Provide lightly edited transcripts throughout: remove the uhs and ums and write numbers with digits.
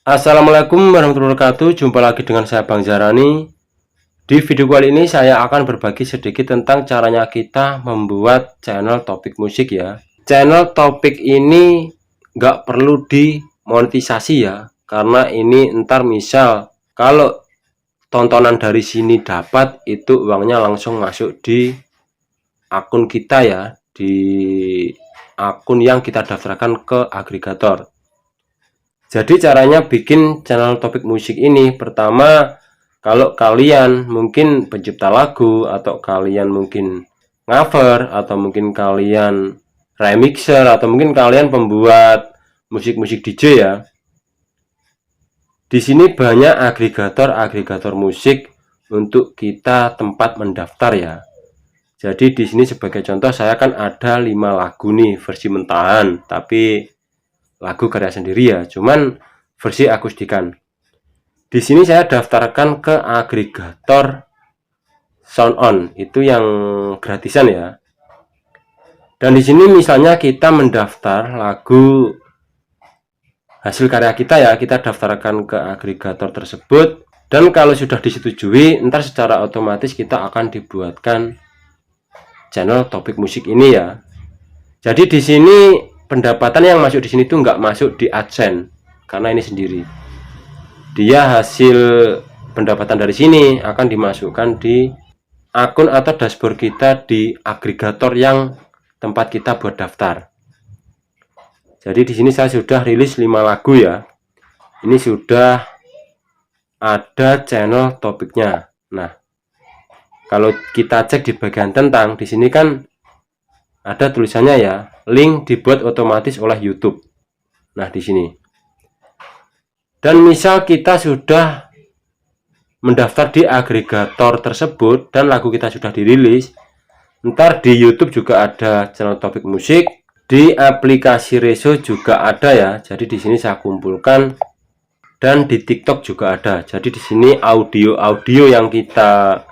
Assalamualaikum warahmatullahi wabarakatuh. Jumpa lagi dengan saya Bang Zarani. Di video kali ini saya akan berbagi sedikit tentang caranya kita membuat channel topik musik ya. Channel topik ini nggak perlu dimonetisasi ya, karena ini ntar misal kalau tontonan dari sini dapat, itu uangnya langsung masuk di akun kita ya, di akun yang kita daftarkan ke agregator. Jadi caranya bikin channel topik musik ini, pertama kalau kalian mungkin pencipta lagu, atau kalian mungkin cover, atau mungkin kalian remixer, atau mungkin kalian pembuat musik-musik DJ ya. Di sini banyak agregator musik untuk kita tempat mendaftar ya. Jadi di sini sebagai contoh saya kan ada 5 lagu nih versi mentahan, tapi lagu karya sendiri ya, cuman versi akustikan. Di sini saya daftarkan ke agregator SoundOn, itu yang gratisan ya. Dan di sini misalnya kita mendaftar lagu hasil karya kita ya, kita daftarkan ke agregator tersebut, dan kalau sudah disetujui, ntar secara otomatis kita akan dibuatkan channel topik musik ini ya. Jadi di sini pendapatan yang masuk di sini tuh nggak masuk di AdSense, karena ini sendiri. Dia hasil pendapatan dari sini akan dimasukkan di akun atau dashboard kita di agregator yang tempat kita buat daftar. Jadi di sini saya sudah rilis 5 lagu ya. Ini sudah ada channel topiknya. Nah, kalau kita cek di bagian tentang, di sini kan ada tulisannya ya, link dibuat otomatis oleh YouTube. Nah, di sini. Dan misal kita sudah mendaftar di agregator tersebut dan lagu kita sudah dirilis, ntar di YouTube juga ada channel topik musik, di aplikasi Reso juga ada ya. Jadi di sini saya kumpulkan, dan di TikTok juga ada. Jadi di sini audio yang kita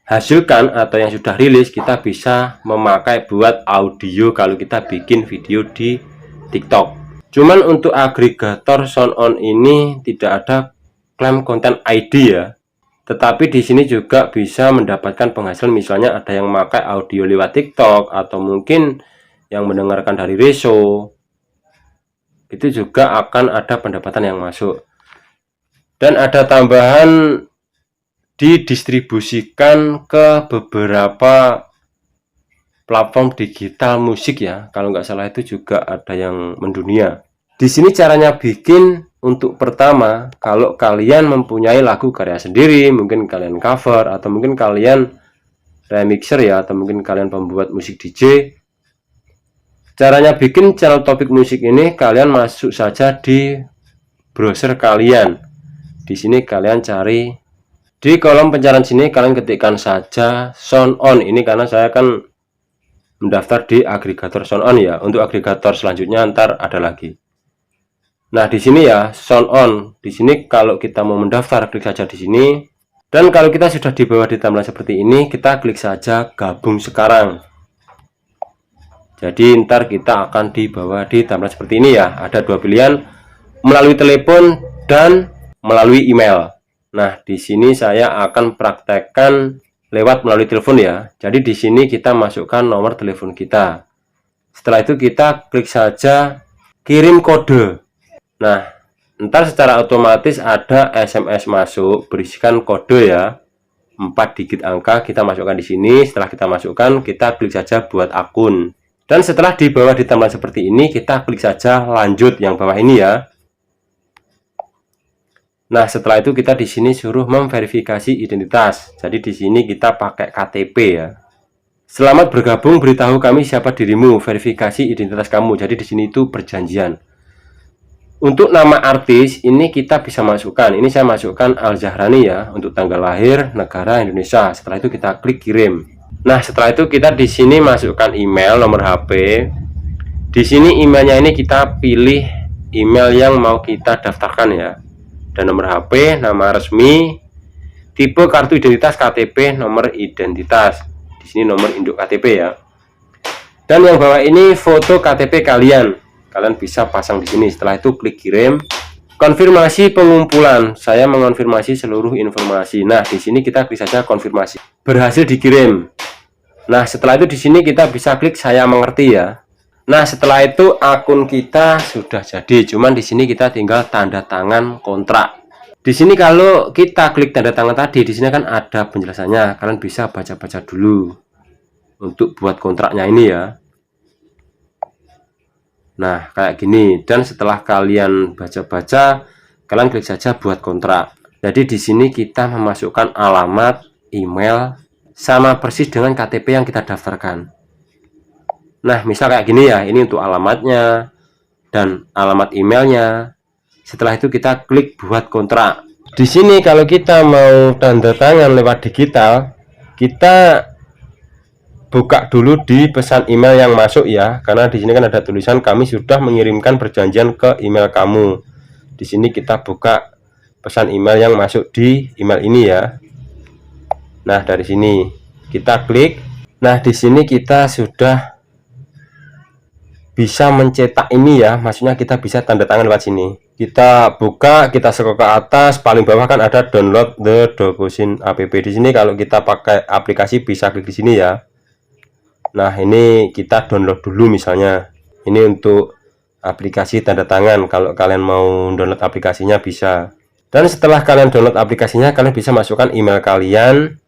hasilkan atau yang sudah rilis kita bisa memakai buat audio kalau kita bikin video di TikTok. Cuman untuk agregator SoundOn ini tidak ada klaim konten ID ya. Tetapi di sini juga bisa mendapatkan penghasilan, misalnya ada yang memakai audio lewat TikTok, atau mungkin yang mendengarkan dari Reso. Itu juga akan ada pendapatan yang masuk. Dan ada tambahan, didistribusikan ke beberapa platform digital musik ya. Kalau nggak salah itu juga ada yang mendunia. Di sini caranya bikin, untuk pertama, kalau kalian mempunyai lagu karya sendiri, mungkin kalian cover, atau mungkin kalian remixer ya, atau mungkin kalian pembuat musik DJ. Caranya bikin channel topik musik ini, kalian masuk saja di browser kalian. Di sini kalian cari di kolom pencarian sini, kalian ketikkan saja SoundOn. Ini karena saya kan mendaftar di agregator SoundOn ya. Untuk agregator selanjutnya ntar ada lagi. Nah, di sini ya SoundOn. Di sini kalau kita mau mendaftar, klik saja di sini. Dan kalau kita sudah di bawah di tampilan seperti ini, kita klik saja gabung sekarang. Jadi ntar kita akan di bawah di tampilan seperti ini ya. Ada 2 pilihan, melalui telepon dan melalui email. Nah, di sini saya akan praktekkan lewat melalui telepon ya. Jadi di sini kita masukkan nomor telepon kita. Setelah itu kita klik saja kirim kode. Nah, ntar secara otomatis ada SMS masuk berisikan kode ya. 4 digit angka kita masukkan di sini. Setelah kita masukkan, kita klik saja buat akun. Dan setelah di bawah di tampilan seperti ini, kita klik saja lanjut yang bawah ini ya. Nah, setelah itu kita di sini suruh memverifikasi identitas. Jadi di sini kita pakai KTP ya. Selamat bergabung, beritahu kami siapa dirimu, verifikasi identitas kamu. Jadi di sini itu perjanjian. Untuk nama artis ini kita bisa masukkan. Ini saya masukkan Al Zahrani ya, untuk tanggal lahir, negara Indonesia. Setelah itu kita klik kirim. Nah, setelah itu kita di sini masukkan email, nomor HP. Di sini emailnya ini kita pilih email yang mau kita daftarkan ya. Dan nomor HP, nama resmi, tipe kartu identitas KTP, nomor identitas. Di sini nomor induk KTP ya. Dan yang bawah ini foto KTP kalian bisa pasang di sini. Setelah itu klik kirim. Konfirmasi pengumpulan, saya mengonfirmasi seluruh informasi. Nah, di sini kita klik saja konfirmasi. Berhasil dikirim. Nah, setelah itu di sini kita bisa klik saya mengerti ya. Nah, setelah itu akun kita sudah jadi. Cuman di sini kita tinggal tanda tangan kontrak. Di sini kalau kita klik tanda tangan tadi, di sini kan ada penjelasannya. Kalian bisa baca-baca dulu untuk buat kontraknya ini ya. Nah, kayak gini. Dan setelah kalian baca-baca, kalian klik saja buat kontrak. Jadi di sini kita memasukkan alamat, email, sama persis dengan KTP yang kita daftarkan. Nah, misal kayak gini ya, ini untuk alamatnya dan alamat emailnya. Setelah itu kita klik buat kontrak. Di sini kalau kita mau tanda tangan lewat digital, kita buka dulu di pesan email yang masuk ya, karena di sini kan ada tulisan kami sudah mengirimkan perjanjian ke email kamu. Di sini kita buka pesan email yang masuk di email ini ya. Nah, dari sini kita klik. Nah, di sini kita sudah bisa mencetak ini ya, maksudnya kita bisa tanda tangan lewat sini. Kita buka, kita scroll ke atas, paling bawah kan ada download the DocuSign app. Di sini kalau kita pakai aplikasi bisa klik di sini ya. Nah, ini kita download dulu misalnya. Ini untuk aplikasi tanda tangan. Kalau kalian mau download aplikasinya bisa. Dan setelah kalian download aplikasinya, kalian bisa masukkan email kalian.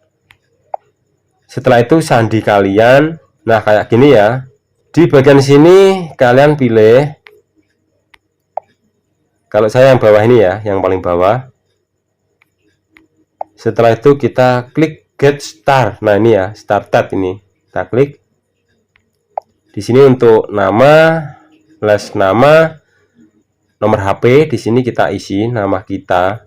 Setelah itu sandi kalian. Nah, kayak gini ya. Di bagian sini kalian pilih, kalau saya yang bawah ini ya, yang paling bawah. Setelah itu kita klik get start. Nah, ini ya, started ini. Kita klik. Di sini untuk nama, les nama, nomor HP, di sini kita isi nama kita.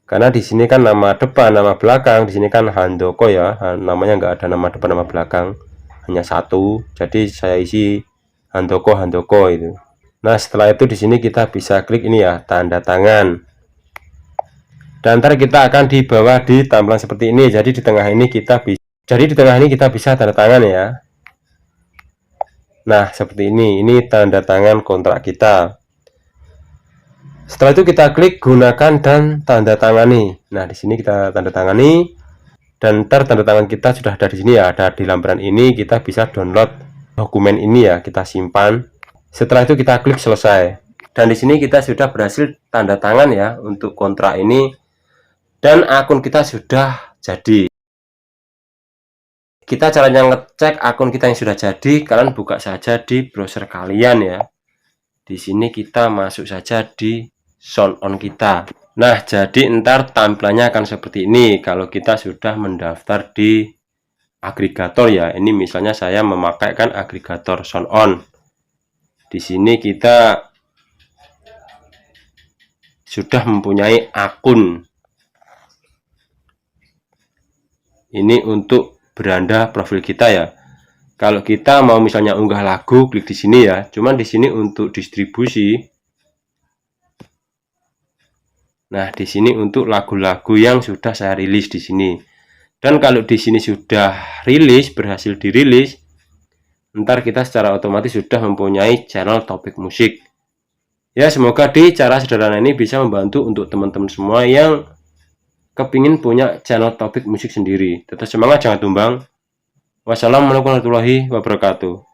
Karena di sini kan nama depan, nama belakang, di sini kan Handoko ya. Namanya nggak ada nama depan, nama belakang. Hanya satu, jadi saya isi Handoko itu. Nah, setelah itu di sini kita bisa klik ini ya, tanda tangan. Dan ntar kita akan dibawa di tampilan seperti ini. Jadi di tengah ini kita bisa tanda tangan ya. Nah, seperti ini tanda tangan kontrak kita. Setelah itu kita klik gunakan dan tanda tangani. Nah, di sini kita tanda tangani. Dan ntar tanda tangan kita sudah ada di sini ya, ada di lampiran ini. Kita bisa download dokumen ini ya, kita simpan. Setelah itu kita klik selesai. Dan di sini kita sudah berhasil tanda tangan ya untuk kontrak ini. Dan akun kita sudah jadi. Kita caranya ngecek akun kita yang sudah jadi, kalian buka saja di browser kalian ya. Di sini kita masuk saja di sign on kita. Nah, jadi ntar tampilannya akan seperti ini kalau kita sudah mendaftar di agregator ya. Ini misalnya saya memakaikan agregator sign on. Di sini kita sudah mempunyai akun. Ini untuk beranda profil kita ya. Kalau kita mau misalnya unggah lagu, klik di sini ya. Cuman di sini untuk distribusi. Nah, di sini untuk lagu-lagu yang sudah saya rilis di sini. Dan kalau di sini sudah rilis, berhasil dirilis, ntar kita secara otomatis sudah mempunyai channel topik musik. Ya, semoga di cara sederhana ini bisa membantu untuk teman-teman semua yang kepingin punya channel topik musik sendiri. Tetap semangat, jangan tumbang. Wassalamualaikum warahmatullahi wabarakatuh.